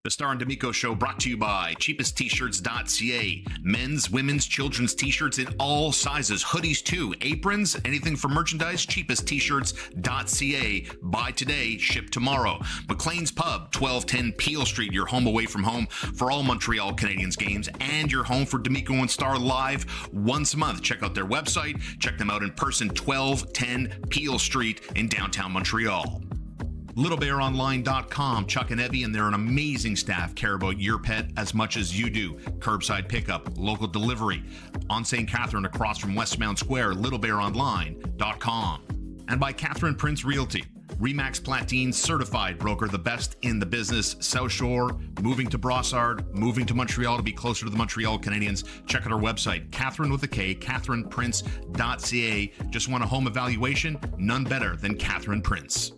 The Starr D'Amico Show brought to you by cheapesttshirts.ca. Men's, women's, children's t-shirts in all sizes. Hoodies too. Aprons, anything for merchandise, cheapesttshirts.ca. Buy today, ship tomorrow. McLean's Pub, 1210 Peel Street, your home away from home for all Montreal Canadiens games and your home for D'Amico and Starr live once a month. Check out their website. Check them out in person, 1210 Peel Street in downtown Montreal. LittleBearOnline.com. Chuck and Evie and they're an amazing staff care about your pet as much as you do. Curbside pickup, local delivery. On St. Catherine across from Westmount Square, LittleBearOnline.com. And by Catherine Prince Realty. Remax Platine certified broker, the best in the business. South Shore, moving to Brossard, moving to Montreal to be closer to the Montreal Canadiens. Check out our website, Catherine with a K, CatherinePrince.ca. Just want a home evaluation? None better than Catherine Prince.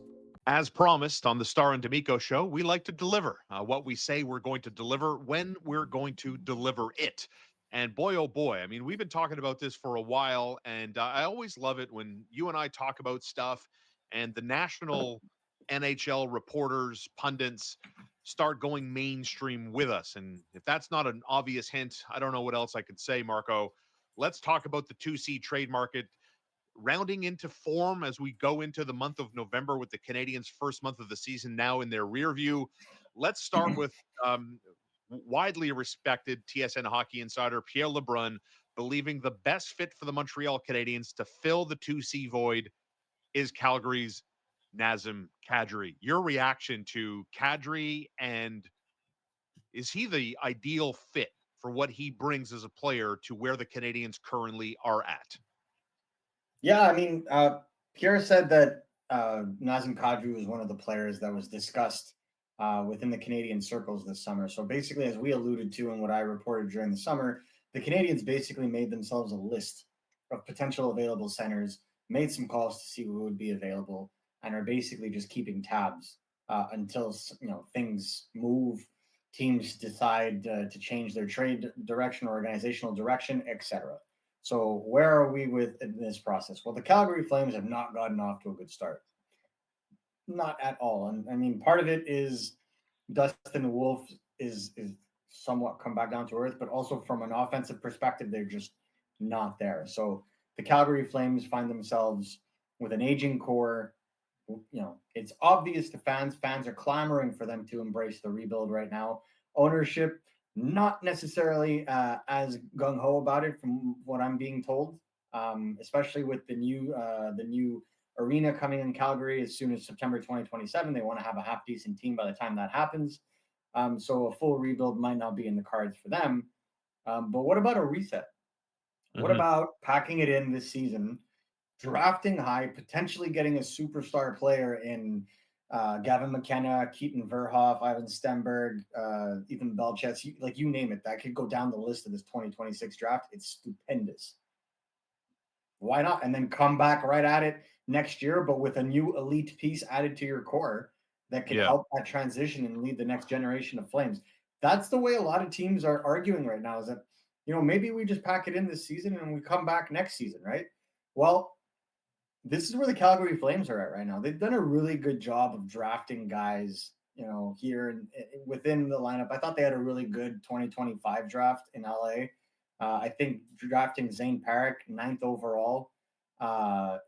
As promised on the Starr and D'Amico Show, we like to deliver what we say we're going to deliver when we're going to deliver it. And boy, oh boy, I mean, we've been talking about this for a while, and I always love it when you and I talk about stuff and the national NHL reporters, pundits start going mainstream with us. And if that's not an obvious hint, I don't know what else I could say, Marco. Let's talk about the 2C trade market rounding into form as we go into the month of November with the Canadiens' first month of the season now in their rear view. Let's start with widely respected TSN hockey insider Pierre LeBrun believing the best fit for the Montreal Canadiens to fill the 2C void is Calgary's Nazem Kadri. Your reaction to Kadri, and is he the ideal fit for what he brings as a player to where the Canadiens currently are at? Yeah, I mean, Pierre said that Nazem Kadri was one of the players that was discussed within the Canadian circles this summer. So basically, as we alluded to and what I reported during the summer, the Canadiens basically made themselves a list of potential available centers, made some calls to see who would be available, and are basically just keeping tabs until things move, teams decide to change their trade direction, organizational direction, etc. So where are we with in this process? Well, the Calgary Flames have not gotten off to a good start. Not at all. And I mean, part of it is Dustin Wolf is somewhat come back down to earth, but also from an offensive perspective, they're just not there. So the Calgary Flames find themselves with an aging core. It's obvious to fans. Fans are clamoring for them to embrace the rebuild right now. Ownership, not necessarily as gung-ho about it from what I'm being told, especially with the new arena coming in Calgary as soon as September 2027. They want to have a half-decent team by the time that happens. So a full rebuild might not be in the cards for them. But what about a reset? Mm-hmm. What about packing it in this season, drafting high, potentially getting a superstar player in Gavin McKenna, Keaton Verhoff, Ivan Stenberg, Ethan Belchetz, you name it. That could go down the list of this 2026 draft. It's stupendous. Why not? And then come back right at it next year, but with a new elite piece added to your core that can help that transition and lead the next generation of Flames. That's the way a lot of teams are arguing right now, is that, maybe we just pack it in this season and we come back next season, right? Well, this is where the Calgary Flames are at right now. They've done a really good job of drafting guys, here and within the lineup. I thought they had a really good 2025 draft in LA. I think drafting Zane Parik 9th overall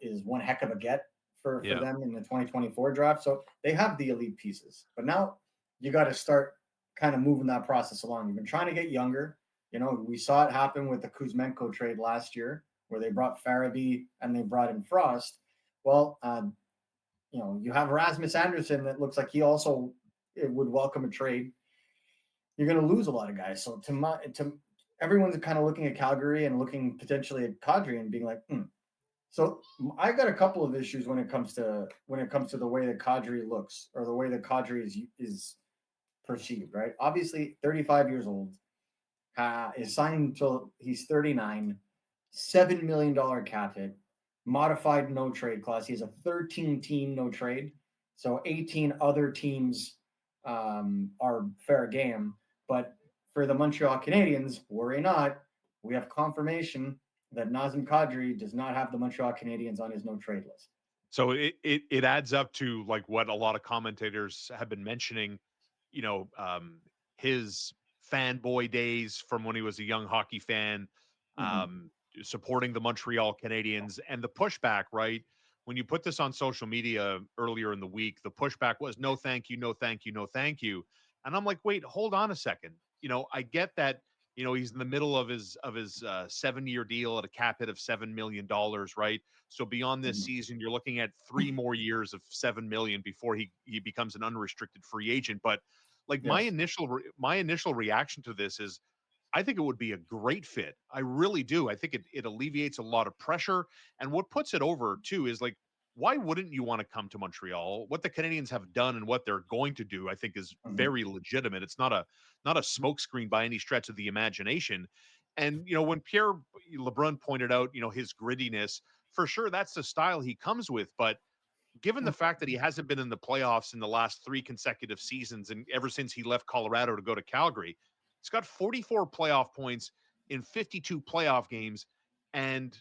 is one heck of a get for them in the 2024 draft. So they have the elite pieces, but now you got to start kind of moving that process along. You've been trying to get younger. We saw it happen with the Kuzmenko trade last year, where they brought Farabee and they brought in Frost. Well, you have Rasmus Anderson that looks like he also would welcome a trade. You're going to lose a lot of guys. So everyone's kind of looking at Calgary and looking potentially at Kadri and being like, So I got a couple of issues when it comes to the way that Kadri looks, or the way that Kadri is perceived, right? Obviously, 35 years old, is signed until he's 39, $7 million cap hit, modified no trade clause. He has a 13-team no trade, so 18 other teams are fair game. But for the Montreal Canadiens, worry not, we have confirmation that Nazem Kadri does not have the Montreal Canadiens on his no trade list. So it adds up to like what a lot of commentators have been mentioning. his fanboy days from when he was a young hockey fan, um, supporting the Montreal Canadiens, and the pushback, right? When you put this on social media earlier in the week, the pushback was no, thank you, no, thank you, no, thank you. And I'm like, wait, hold on a second. I get that. He's in the middle of his 7-year deal at a cap hit of $7 million, right? So beyond this season, you're looking at 3 more years of 7 million before he becomes an unrestricted free agent. But like Yes. my initial reaction to this is I think it would be a great fit. I really do. I think it alleviates a lot of pressure. And what puts it over too is like, why wouldn't you want to come to Montreal? What the Canadians have done and what they're going to do, I think, is very legitimate. It's not a smokescreen by any stretch of the imagination. And when Pierre LeBrun pointed out, his grittiness, for sure that's the style he comes with. But given the fact that he hasn't been in the playoffs in the last 3 consecutive seasons and ever since he left Colorado to go to Calgary, he's got 44 playoff points in 52 playoff games and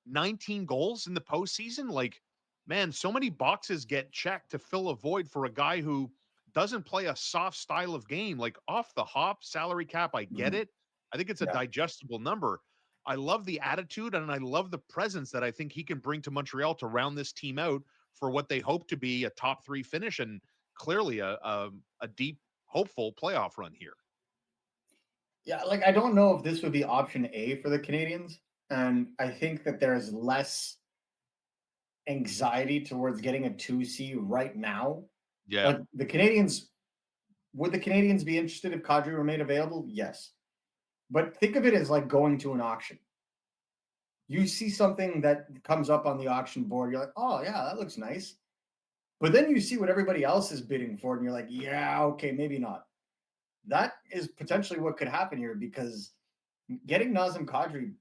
19 goals in the postseason. Like, man, so many boxes get checked to fill a void for a guy who doesn't play a soft style of game. Like off the hop, salary cap, I get it. I think it's a Yeah. digestible number. I love the attitude and I love the presence that I think he can bring to Montreal to round this team out for what they hope to be a top 3 finish and clearly a deep, hopeful playoff run here. Yeah, like I don't know if this would be option A for the Canadians. And I think that there's less anxiety towards getting a 2C right now. Yeah. Like would the Canadians be interested if Kadri were made available? Yes. But think of it as like going to an auction. You see something that comes up on the auction board, you're like, oh yeah, that looks nice. But then you see what everybody else is bidding for, and you're like, yeah, okay, maybe not. That is potentially what could happen here because getting Nazem Kadri,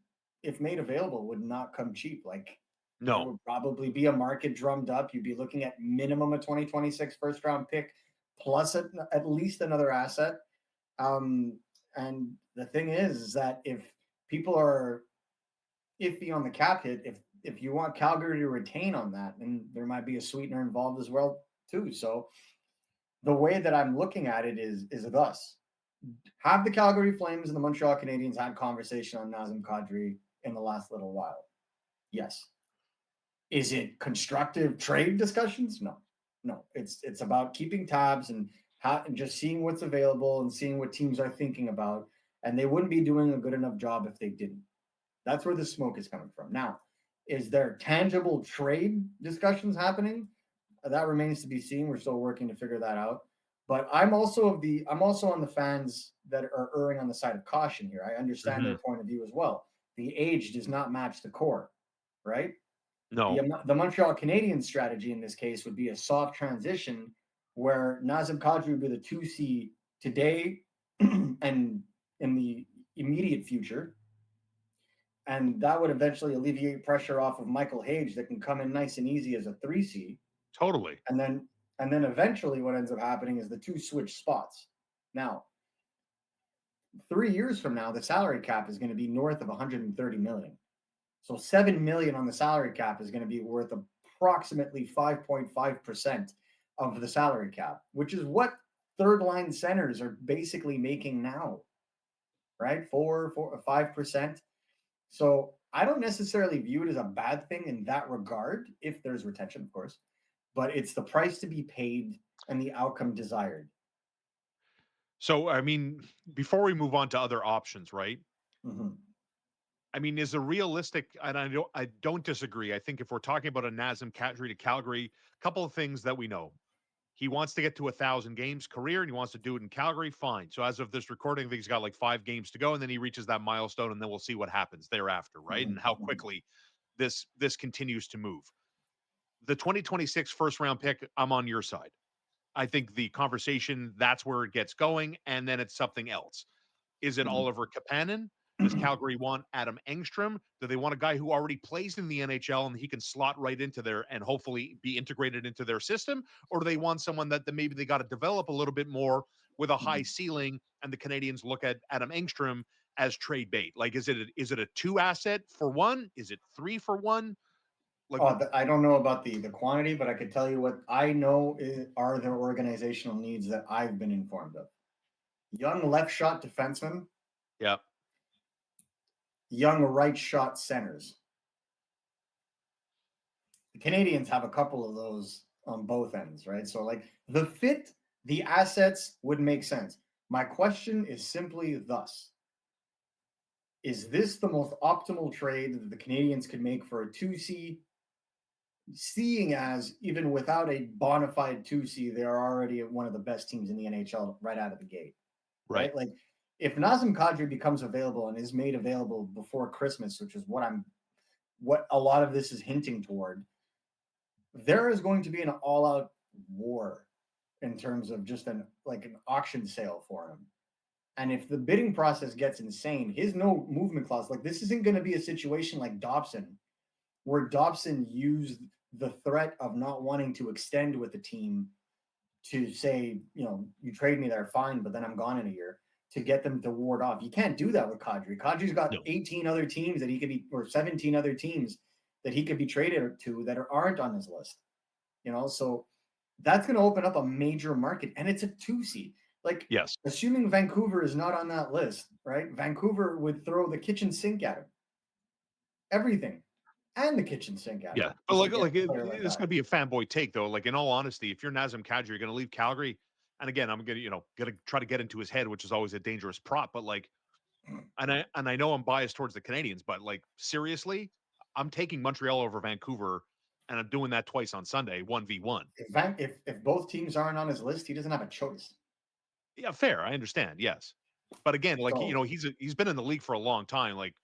if made available, would not come cheap. Like there No. would probably be a market drummed up. You'd be looking at minimum a 2026 first round pick plus at least another asset. And the thing is that if people are iffy on the cap hit, if you want Calgary to retain on that, then there might be a sweetener involved as well too. So the way that I'm looking at it is thus: have the Calgary Flames and the Montreal Canadiens had conversation on Nazem Kadri in the last little while? Yes. Is it constructive trade discussions? No. It's about keeping tabs and just seeing what's available and seeing what teams are thinking about. And they wouldn't be doing a good enough job if they didn't. That's where the smoke is coming from. Now, is there tangible trade discussions happening? That remains to be seen. We're still working to figure that out. But I'm also on the fans that are erring on the side of caution here. I understand their point of view as well. The age does not match the core, right? No. The Montreal Canadiens strategy in this case would be a soft transition where Nazem Kadri would be the 2C today and in the immediate future. And that would eventually alleviate pressure off of Michael Hage that can come in nice and easy as a 3C. Totally. And then eventually what ends up happening is the two switch spots. Now, 3 years from now, the salary cap is going to be north of 130 million. So 7 million on the salary cap is going to be worth approximately 5.5% of the salary cap, which is what third line centers are basically making now, right? 5%. So I don't necessarily view it as a bad thing in that regard, if there's retention, of course, but it's the price to be paid and the outcome desired. So, I mean, before we move on to other options, right? Mm-hmm. I mean, is a realistic, and I don't disagree. I think if we're talking about a Nazem Kadri to Calgary, a couple of things that we know. He wants to get to 1,000 games career and he wants to do it in Calgary. Fine. So as of this recording, I think he's got like 5 games to go and then he reaches that milestone and then we'll see what happens thereafter, right? Mm-hmm. And how quickly this continues to move. The 2026 first round pick, I'm on your side. I think the conversation, that's where it gets going. And then it's something else. Is it Oliver Kapanen? Does Calgary want Adam Engstrom? Do they want a guy who already plays in the NHL and he can slot right into there and hopefully be integrated into their system? Or do they want someone that maybe they got to develop a little bit more with a high ceiling and the Canadians look at Adam Engstrom as trade bait? Like, is it a 2 asset for one? Is it 3 for one? Like, I don't know about the quantity, but I could tell you what I know are the organizational needs that I've been informed of. young left shot defenseman, Yeah. young right shot centers. The Canadiens have a couple of those on both ends, right? So, like, the fit, the assets would make sense. My question is simply thus: is this the most optimal trade that the Canadiens could make for a 2C? Seeing as even without a bona fide 2C, they are already one of the best teams in the NHL right out of the gate, Right. right? Like, if Nazem Kadri becomes available and is made available before Christmas, which is what a lot of this is hinting toward, there is going to be an all-out war in terms of just an auction sale for him. And if the bidding process gets insane, his no movement clause, like, this isn't going to be a situation like Dobson, where Dobson used the threat of not wanting to extend with the team to say, you trade me there, fine, but then I'm gone in a year, to get them to ward off. You can't do that with Kadri. Kadri's got 18 other teams that he could be, or 17 other teams that he could be traded to that aren't on his list. So that's going to open up a major market, and it's a 2C. Like, yes, assuming Vancouver is not on that list, right? Vancouver would throw the kitchen sink at him. Everything. And the kitchen sink at him. Yeah, but it's going to be a fanboy take, though. Like, in all honesty, if you're Nazem Kadri, you're going to leave Calgary. And again, I'm going to try to get into his head, which is always a dangerous prop. But like, and I know I'm biased towards the Canadiens, but like, seriously, I'm taking Montreal over Vancouver, and I'm doing that twice on Sunday, 1v1. If both teams aren't on his list, he doesn't have a choice. Yeah, fair. I understand. Yes, but again, like, he's been in the league for a long time. Like,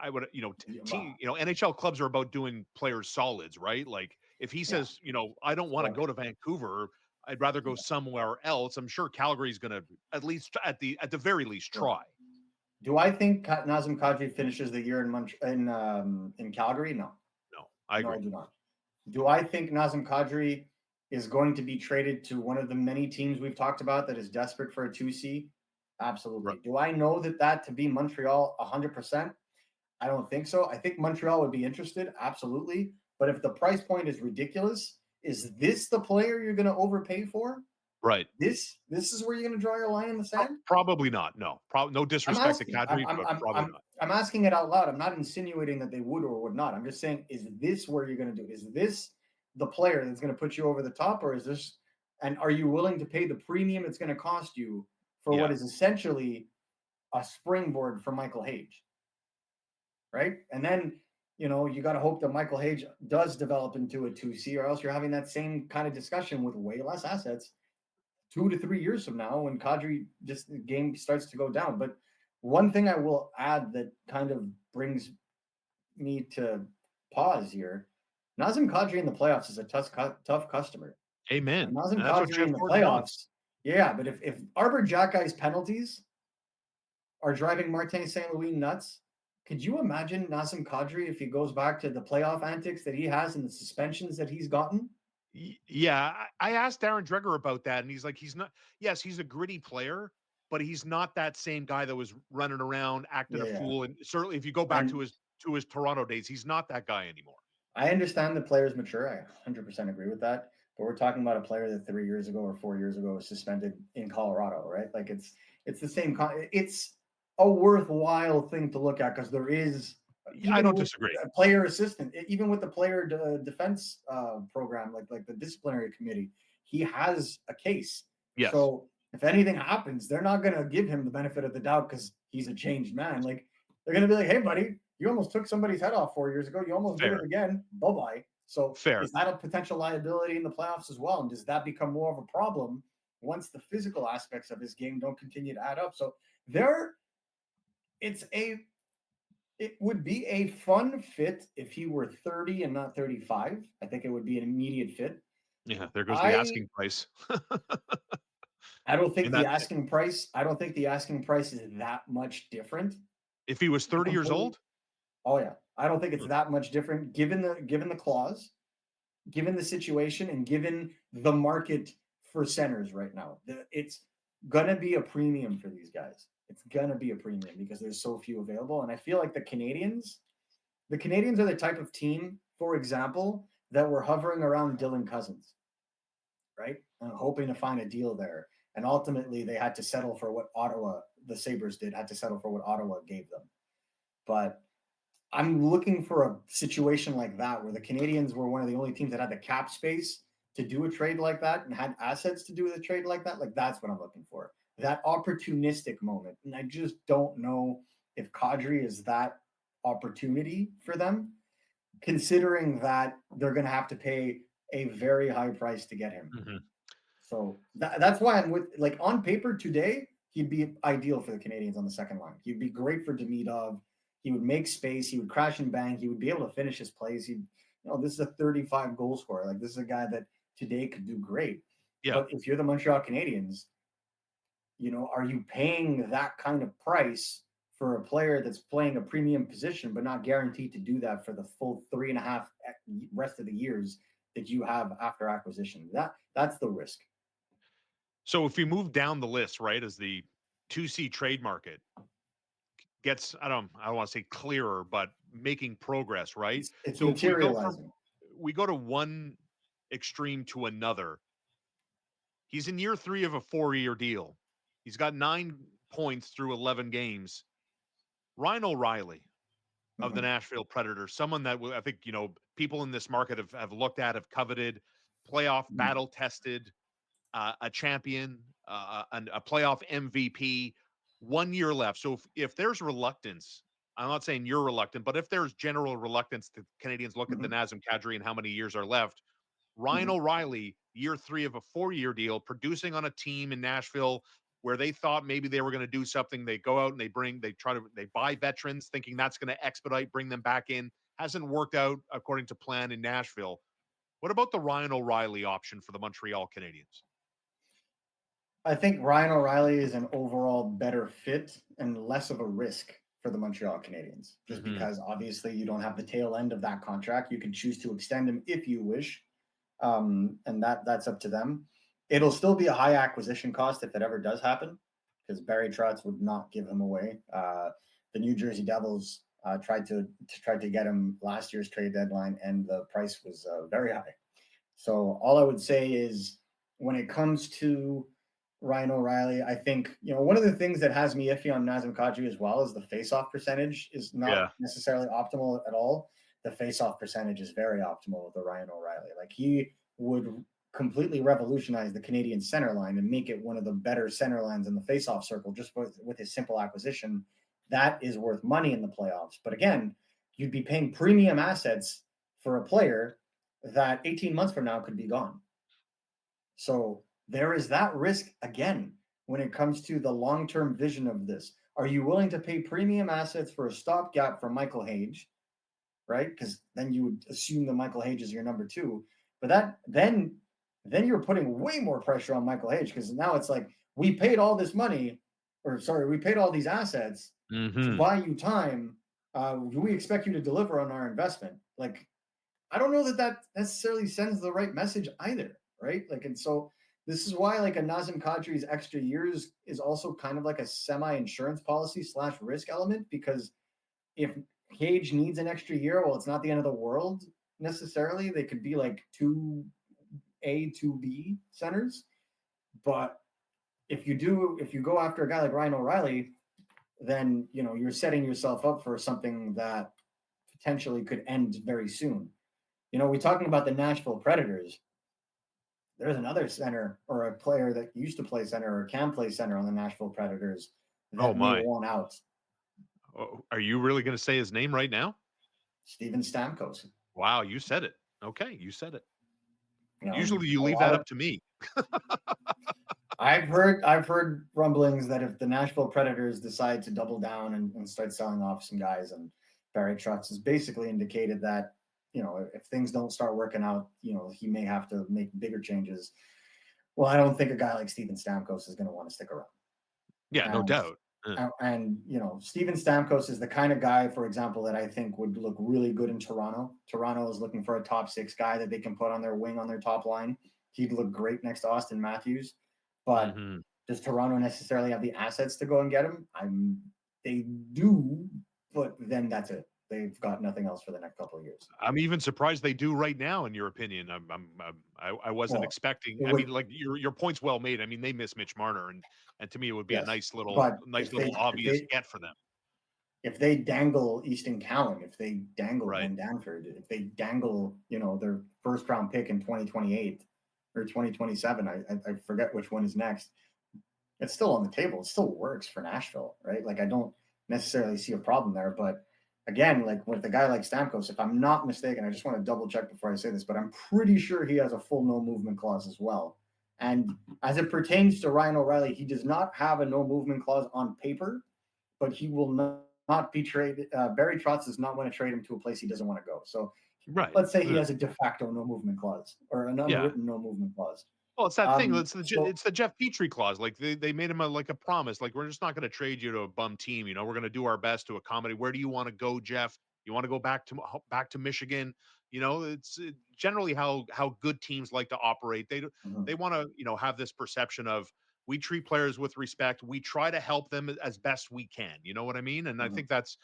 I would, NHL clubs are about doing players solids, right? Like, if he says, I don't want to go to Vancouver, I'd rather go somewhere else. I'm sure Calgary's going to at the very least try. Do I think Nazem Kadri finishes the year in Calgary? No, I agree. No, I do not. Do I think Nazem Kadri is going to be traded to one of the many teams we've talked about that is desperate for a 2C? Absolutely. Right. Do I know that to be Montreal 100%? I don't think so. I think Montreal would be interested, absolutely. But if the price point is ridiculous, is this the player you're going to overpay for? Right. This is where you're going to draw your line in the sand? Probably not. No. No disrespect to Kadri, but probably not. I'm asking it out loud. I'm not insinuating that they would or would not. I'm just saying, is this where you're going to do it? Is this the player that's going to put you over the top, or is this? And are you willing to pay the premium it's going to cost you for what is essentially a springboard for Michael Hage? Right. And then, you got to hope that Michael Hage does develop into a 2C, or else you're having that same kind of discussion with way less assets 2 to 3 years from now when Kadri the game starts to go down. But one thing I will add that kind of brings me to pause here: Nazem Kadri in the playoffs is a tough customer. Amen. And Nazem Kadri in the playoffs, but if Arbor Jackey's penalties are driving Martin St. Louis nuts, could you imagine Nazem Kadri if he goes back to the playoff antics that he has and the suspensions that he's gotten? Yeah, I asked Darren Dreger about that, and he's like, he's not. Yes, he's a gritty player, but he's not that same guy that was running around acting a fool. And certainly, if you go back to his Toronto days, he's not that guy anymore. I understand the player's mature. I 100% agree with that. But we're talking about a player that 3 years ago or 4 years ago was suspended in Colorado, right? Like, it's the same. It's a worthwhile thing to look at, because there is. I don't disagree. A player assistant, even with the player defense program, like the disciplinary committee, he has a case. Yes. So if anything happens, they're not going to give him the benefit of the doubt because he's a changed man. Like, they're going to be like, "Hey, buddy, you almost took somebody's head off 4 years ago. You almost did it again. Bye-bye." So is that a potential liability in the playoffs as well? And does that become more of a problem once the physical aspects of his game don't continue to add up? So it would be a fun fit if he were 30 and not 35. I think it would be an immediate fit. Yeah, there goes the asking price. I don't think the asking price is that much different. If he was 30 years old? Oh yeah. I don't think it's that much different given the clause, given the situation, and given the market for centers right now. It's gonna be a premium for these guys. It's gonna be a premium because there's so few available. And I feel like the Canadiens are the type of team, for example, that were hovering around Dylan Cousins, right? And hoping to find a deal there. And ultimately, they had to settle for what the Sabres had to settle for what Ottawa gave them. But I'm looking for a situation like that where the Canadiens were one of the only teams that had the cap space to do a trade like that and had assets to do a trade like that. Like, that's what I'm looking for. That opportunistic moment. And I just don't know if Kadri is that opportunity for them, considering that they're going to have to pay a very high price to get him. Mm-hmm. So that's why I'm with, like, on paper today, he'd be ideal for the Canadiens on the second line. He'd be great for Demidov. He would make space. He would crash and bang. He would be able to finish his plays. This is a 35 goal scorer. Like, this is a guy that today could do great. Yeah. But if you're the Montreal Canadiens, are you paying that kind of price for a player that's playing a premium position, but not guaranteed to do that for the full 3.5 rest of the years that you have after acquisition? That's the risk. So if we move down the list, right, as the 2C trade market gets, I don't want to say clearer, but making progress, right? It's so materializing. We go to one extreme to another. He's in year 3 of a 4-year deal. He's got 9 points through 11 games. Ryan O'Reilly of the Nashville Predators, someone that I think, people in this market have looked at, have coveted, playoff battle tested, a champion, and a playoff MVP, 1 year left. So if there's reluctance, I'm not saying you're reluctant, but if there's general reluctance to Canadians look at the Nazem Kadri and how many years are left, Ryan O'Reilly, year 3 of a 4-year deal, producing on a team in Nashville where they thought maybe they were going to do something. They go out and they buy veterans thinking that's going to expedite, bring them back in. Hasn't worked out according to plan in Nashville. What about the Ryan O'Reilly option for the Montreal Canadiens? I think Ryan O'Reilly is an overall better fit and less of a risk for the Montreal Canadiens, just because obviously you don't have the tail end of that contract. You can choose to extend him if you wish, and that's up to them. It'll still be a high acquisition cost if it ever does happen, because Barry Trotz would not give him away. The New Jersey Devils tried to get him last year's trade deadline, and the price was very high. So all I would say is, when it comes to Ryan O'Reilly, I think, one of the things that has me iffy on Nazem Kadri as well is the face-off percentage is not necessarily optimal at all. The face-off percentage is very optimal with the Ryan O'Reilly. Like, he would completely revolutionize the Canadian center line and make it one of the better center lines in the face-off circle just with his simple acquisition. That is worth money in the playoffs. But again, you'd be paying premium assets for a player that 18 months from now could be gone. So there is that risk again when it comes to the long-term vision of this. Are you willing to pay premium assets for a stopgap for Michael Hage, right? Because then you would assume that Michael Hage is your number 2. But then you're putting way more pressure on Michael Hage, because now it's like, we paid all this money, we paid all these assets to buy you time. Do we expect you to deliver on our investment? Like, I don't know that necessarily sends the right message either, right? Like, and so this is why, like, a Nazem Kadri's extra years is also kind of like a semi-insurance policy / risk element, because if Cage needs an extra year, well, it's not the end of the world necessarily. They could be like 2A, 2B centers. But if you go after a guy like Ryan O'Reilly, then, you're setting yourself up for something that potentially could end very soon. We're talking about the Nashville Predators. There's another center, or a player that used to play center or can play center on the Nashville Predators that may want out. Are you really going to say his name right now? Steven Stamkos. Wow, you said it. Okay, you said it. You know, Usually you leave that up to me. I've heard rumblings that if the Nashville Predators decide to double down and start selling off some guys, and Barry Trotz has basically indicated that, you know, if things don't start working out, you know, he may have to make bigger changes. Well, I don't think a guy like Steven Stamkos is going to want to stick around. Yeah, no doubt. And, you know, Steven Stamkos is the kind of guy, for example, that I think would look really good in Toronto. Toronto is looking for a top six guy that they can put on their wing on their top line. He'd look great next to Austin Matthews. But does Toronto necessarily have the assets to go and get him? They do, but then that's it. they've got nothing else for the next couple of years. I'm even surprised they do right now, in your opinion. I wasn't expecting. I mean, like your point's well made. I mean, they miss Mitch Marner, and to me, it would be a nice little obvious get for them. If they dangle Easton Cowan, if they dangle Ben Danford, if they dangle, their first round pick in 2028 or 2027, I forget which one is next. It's still on the table. It still works for Nashville, right? Like I don't necessarily see a problem there, but again, like with a guy like Stamkos, if I'm not mistaken, I just want to double check before I say this, but I'm pretty sure he has a full no movement clause as well. And as it pertains to Ryan O'Reilly, he does not have a no movement clause on paper, but he will not be traded. Barry Trotz does not want to trade him to a place he doesn't want to go. So let's say he has a de facto no movement clause or an unwritten no movement clause. Well, it's that thing. It's the Jeff Petrie clause. Like they made him a promise. Like we're just not going to trade you to a bum team. We're going to do our best to accommodate. Where do you want to go, Jeff? You want to go back to Michigan? It's generally how good teams like to operate. They want to have this perception of we treat players with respect. We try to help them as best we can. You know what I mean? And I think that's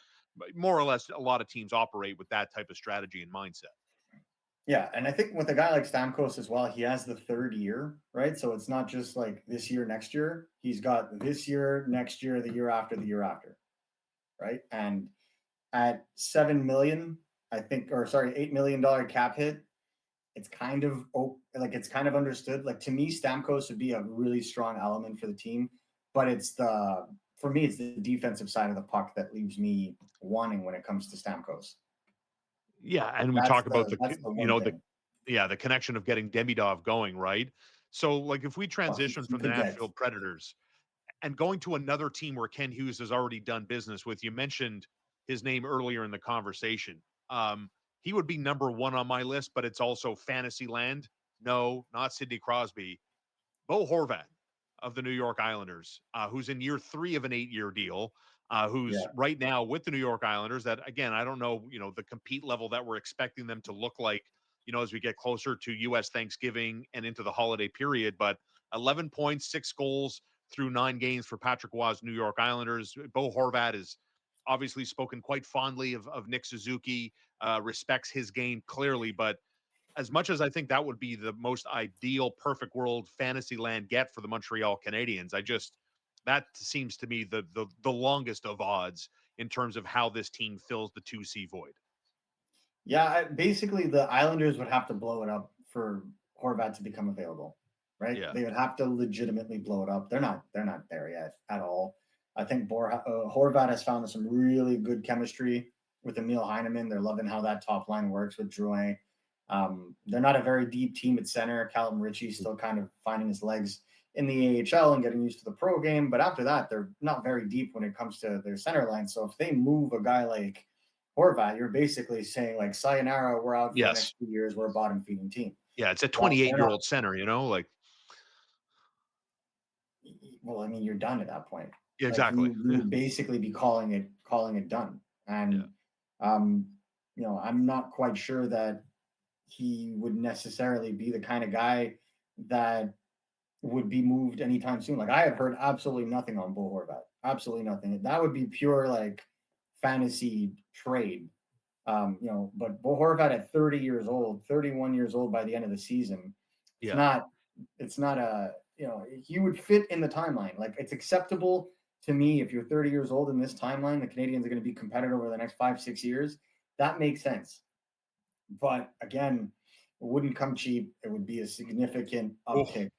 more or less a lot of teams operate with that type of strategy and mindset. Yeah, and I think with a guy like Stamkos as well, he has the third year, right? So it's not just like this year, next year. He's got this year, next year, the year after, right? And at $7 million, $8 million cap hit, it's kind of understood. Like to me, Stamkos would be a really strong element for the team, but for me, it's the defensive side of the puck that leaves me wanting when it comes to Stamkos. Yeah, and we talk about the connection of getting Demidov going, right? So, like, if we transition from the Nashville Predators and going to another team where Kent Hughes has already done business with, you mentioned his name earlier in the conversation. He would be number one on my list, but it's also fantasy land. No, not Sidney Crosby. Bo Horvat of the New York Islanders, who's in year 3 of an 8-year deal. Who's right now with the New York Islanders that, again, I don't know, the compete level that we're expecting them to look like, as we get closer to U.S. Thanksgiving and into the holiday period. But 11 points, 6 goals through 9 games for Patrick Roy's New York Islanders. Bo Horvat is obviously spoken quite fondly of Nick Suzuki, respects his game clearly. But as much as I think that would be the most ideal, perfect world fantasy land get for the Montreal Canadiens, that seems to me the longest of odds in terms of how this team fills the 2C void. Yeah, basically the Islanders would have to blow it up for Horvat to become available, right? Yeah. They would have to legitimately blow it up. They're not there yet at all. I think Horvat has found some really good chemistry with Emil Heineman. They're loving how that top line works with Drouin. They're not a very deep team at center. Callum Ritchie's still kind of finding his legs in the AHL and getting used to the pro game. But after that, they're not very deep when it comes to their center line. So if they move a guy like Horvat, you're basically saying like, sayonara, we're out for the next 2 years. We're a bottom feeding team. Yeah, it's a 28-year-old center, Well, I mean, you're done at that point. Exactly. Like you would basically be calling it done. And I'm not quite sure that he would necessarily be the kind of guy that would be moved anytime soon. Like I have heard absolutely nothing on Bo Horvat. Absolutely nothing. That would be pure like fantasy trade. But Bo Horvat at 30 years old, 31 years old by the end of the season, it's not a, he would fit in the timeline. Like it's acceptable to me if you're 30 years old in this timeline, the Canadiens are going to be competitive over the next 5-6 years. That makes sense. But again, it wouldn't come cheap. It would be a significant uptick.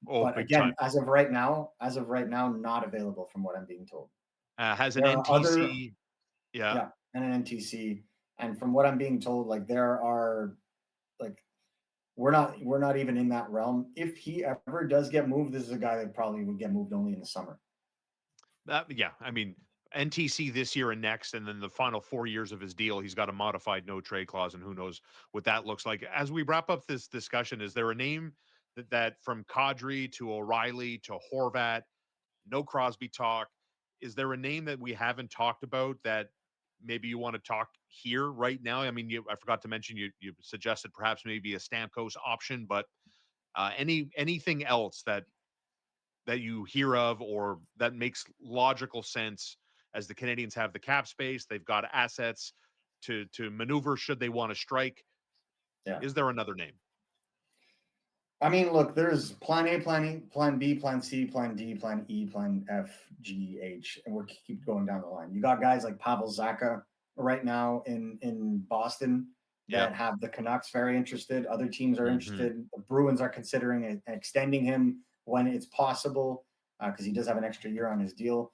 But again, time. as of right now, not available from what I'm being told. Has an NTC. Yeah, and an NTC. And from what I'm being told, like there are, like we're not even in that realm. If he ever does get moved, this is a guy that probably would get moved only in the summer. I mean, NTC this year and next, and then the final 4 years of his deal, he's got a modified no trade clause, and who knows what that looks like. As we wrap up this discussion, is there a name that from Kadri to O'Reilly to Horvat, no Crosby talk, is there a name that we haven't talked about that maybe you want to talk here right now? I mean, I forgot to mention you suggested perhaps maybe a Stamkos option, but anything else that you hear of or that makes logical sense as the Canadiens have the cap space, they've got assets. to maneuver should they want to strike. Yeah. Is there another name? I mean, look, there's plan A, plan E, plan B, plan C, plan D, plan E, plan F, G, H, and we'll keep going down the line. You got guys like Pavel Zacha right now in Boston that have the Canucks very interested. Other teams are interested. The Bruins are considering extending him when it's possible because he does have an extra year on his deal.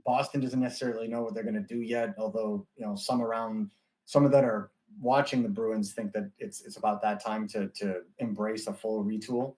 Boston doesn't necessarily know what they're going to do yet, although, some that are watching the Bruins think that it's about that time to embrace a full retool.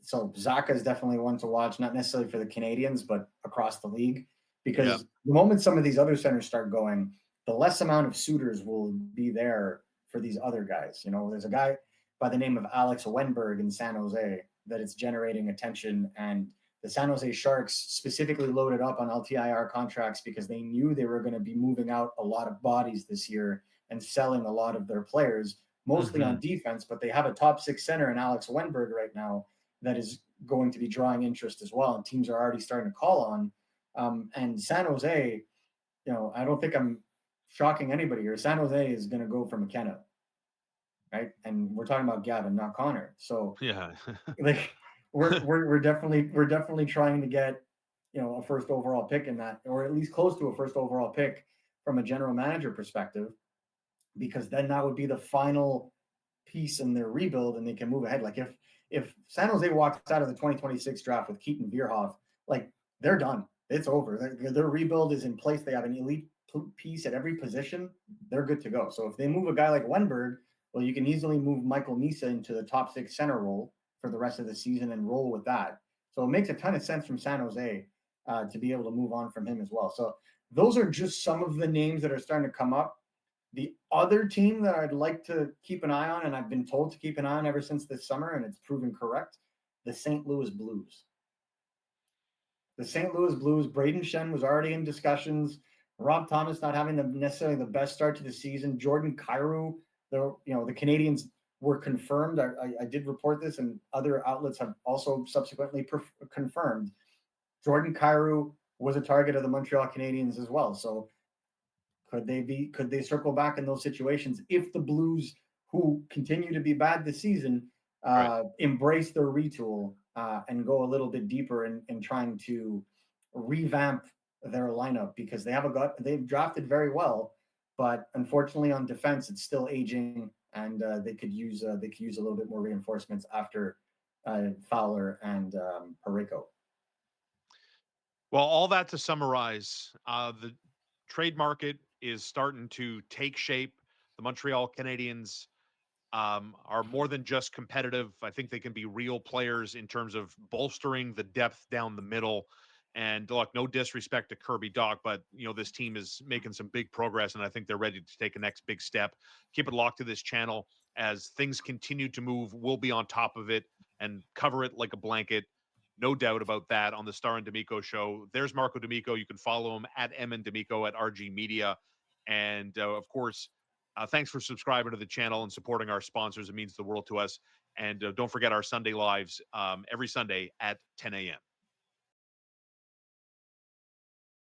So Zacha is definitely one to watch, not necessarily for the Canadiens, but across the league, because the moment some of these other centers start going, the less amount of suitors will be there for these other guys. There's a guy by the name of Alex Wenberg in San Jose that it's generating attention, and the San Jose Sharks specifically loaded up on LTIR contracts because they knew they were going to be moving out a lot of bodies this year and selling a lot of their players, mostly on defense, but they have a top 6 center in Alex Wenberg right now that is going to be drawing interest as well, and teams are already starting to call on. And San Jose, I don't think I'm shocking anybody here. San Jose is going to go for McKenna, right? And we're talking about Gavin, not Connor. So like we're definitely trying to get a first overall pick in that, or at least close to a first overall pick from a general manager perspective, because then that would be the final piece in their rebuild and they can move ahead. Like if San Jose walks out of the 2026 draft with Keaton Vierhoff, like they're done. It's over. Their rebuild is in place. They have an elite piece at every position. They're good to go. So if they move a guy like Wenberg, well, you can easily move Michael Misa into the top 6 center role for the rest of the season and roll with that. So it makes a ton of sense from San Jose to be able to move on from him as well. So those are just some of the names that are starting to come up. The other team that I'd like to keep an eye on, and I've been told to keep an eye on ever since this summer, and it's proven correct, the St. Louis Blues. The St. Louis Blues, Braden Shen was already in discussions. Rob Thomas not having necessarily the best start to the season. Jordan Kyrou, the Canadiens were confirmed. I did report this, and other outlets have also subsequently confirmed. Jordan Kyrou was a target of the Montreal Canadiens as well. So could they circle back in those situations if the Blues, who continue to be bad this season, embrace their retool and go a little bit deeper in trying to revamp their lineup, because they've drafted very well, but unfortunately on defense it's still aging, and they could use a little bit more reinforcements after Fowler and Parayko. Well, all that to summarize, the trade market is starting to take shape. The Montreal Canadiens are more than just competitive. I think they can be real players in terms of bolstering the depth down the middle. And look, no disrespect to Kirby Dach, but this team is making some big progress, and I think they're ready to take a next big step. Keep it locked to this channel as things continue to move. We'll be on top of it and cover it like a blanket. No doubt about that on the Starr and D'Amico Show. There's Marco D'Amico. You can follow him at D'Amico at RG Media. And of course, thanks for subscribing to the channel and supporting our sponsors. It means the world to us. And don't forget our Sunday lives every Sunday at 10 a.m.